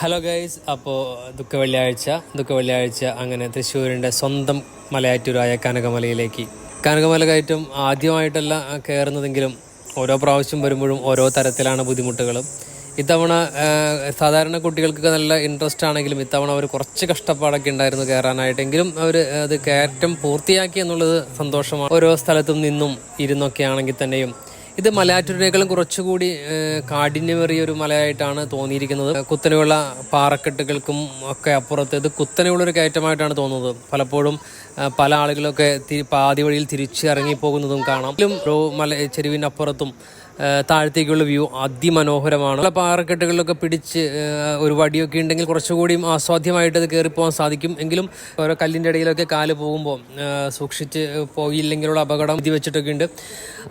Hello guys, അപ്പോൾ ദുഃഖവെള്ളിയാഴ്ച അങ്ങനെ തൃശ്ശൂരിൻ്റെ സ്വന്തം മലയാറ്റൂരായ കനകമല കയറ്റം ആദ്യമായിട്ടല്ല കയറുന്നതെങ്കിലും ഓരോ പ്രാവശ്യം വരുമ്പോഴും ഓരോ തരത്തിലാണ് ബുദ്ധിമുട്ടുകളും. ഇത്തവണ സാധാരണ കുട്ടികൾക്ക് നല്ല ഇൻട്രസ്റ്റ് ആണെങ്കിലും ഇത്തവണ അവർ കുറച്ച് കഷ്ടപ്പാടൊക്കെ ഉണ്ടായിരുന്നു കയറാനായിട്ടെങ്കിലും അവർ അത് കയറ്റം പൂർത്തിയാക്കി എന്നുള്ളത് സന്തോഷമാണ്. ഓരോ സ്ഥലത്തും നിന്നും ഇരുന്നൊക്കെ ആണെങ്കിൽ തന്നെയും ഇത് മലയാറ്റൂരിനേക്കാളും കുറച്ചുകൂടി കാഠിന്യമേറിയ ഒരു മലയായിട്ടാണ് തോന്നിയിരിക്കുന്നത്. കുത്തനെയുള്ള പാറക്കെട്ടുകൾക്കും ഒക്കെ അപ്പുറത്ത് ഇത് കുത്തനെയുള്ളൊരു കയറ്റമായിട്ടാണ് തോന്നുന്നത്. പലപ്പോഴും പല ആളുകളൊക്കെ പാതി വഴിയിൽ തിരിച്ച് ഇറങ്ങിപ്പോകുന്നതും കാണാം. ചെരുവിനപ്പുറത്തും താഴത്തേക്കുള്ള വ്യൂ അതിമനോഹരമാണ്. പല പാറക്കെട്ടുകളിലൊക്കെ പിടിച്ച് ഒരു വടിയൊക്കെ ഉണ്ടെങ്കിൽ കുറച്ചുകൂടിയും ആസ്വാദ്യമായിട്ട് അത് കയറിപ്പോകാൻ സാധിക്കും. എങ്കിലും ഓരോ കല്ലിൻ്റെ ഇടയിലൊക്കെ കാല് പോകുമ്പോൾ സൂക്ഷിച്ച് പോയില്ലെങ്കിലുള്ള അപകടം വിധി വെച്ചിട്ടൊക്കെ ഉണ്ട്.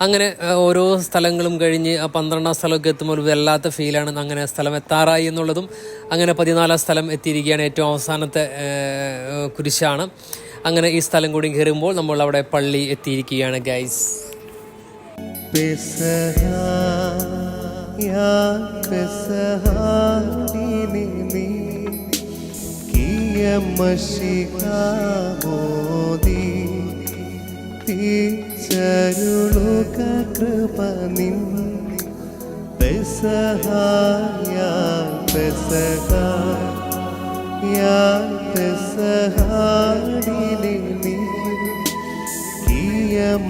അങ്ങനെ ഓരോ സ്ഥലങ്ങളും കഴിഞ്ഞ് 12ാം സ്ഥലമൊക്കെ എത്തുമ്പോൾ ഒരു വല്ലാത്ത ഫീലാണ്. അങ്ങനെ സ്ഥലം എത്താറായി എന്നുള്ളതും അങ്ങനെ 14ാം സ്ഥലം എത്തിയിരിക്കുകയാണ്. ഏറ്റവും അവസാനത്തെ കുരിശാണ്. അങ്ങനെ ഈ സ്ഥലം കൂടി കയറുമ്പോൾ നമ്മൾ അവിടെ പള്ളി എത്തിയിരിക്കുകയാണ് ഗൈസ്. ചരുളുക കൃപ നിൻ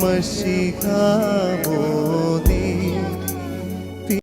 മഷികാമോദി